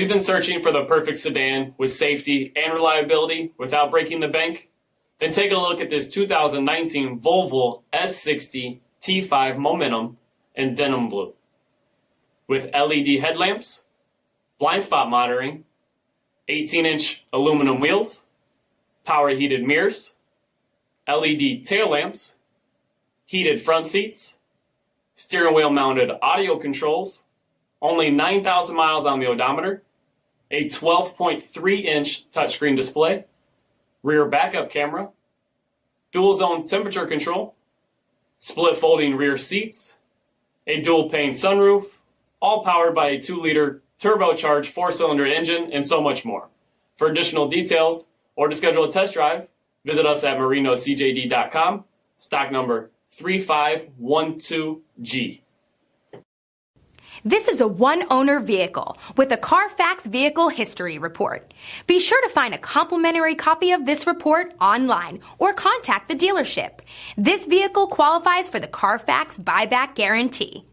you been searching for the perfect sedan with safety and reliability without breaking the bank? Then take a look at this 2019 Volvo S60 T5 Momentum in denim blue. With LED headlamps, blind spot monitoring, 18-inch aluminum wheels, power heated mirrors, LED tail lamps, heated front seats, steering wheel mounted audio controls, only 9,000 miles on the odometer, a 12.3-inch touchscreen display, rear backup camera, dual zone temperature control, split folding rear seats, a dual pane sunroof, all powered by a 2-liter turbocharged 4-cylinder engine, and so much more. For additional details or to schedule a test drive, visit us at marinocjd.com, stock number 3512G. This is a one-owner vehicle with a CARFAX vehicle history report. Be sure to find a complimentary copy of this report online or contact the dealership. This vehicle qualifies for the CARFAX buyback guarantee.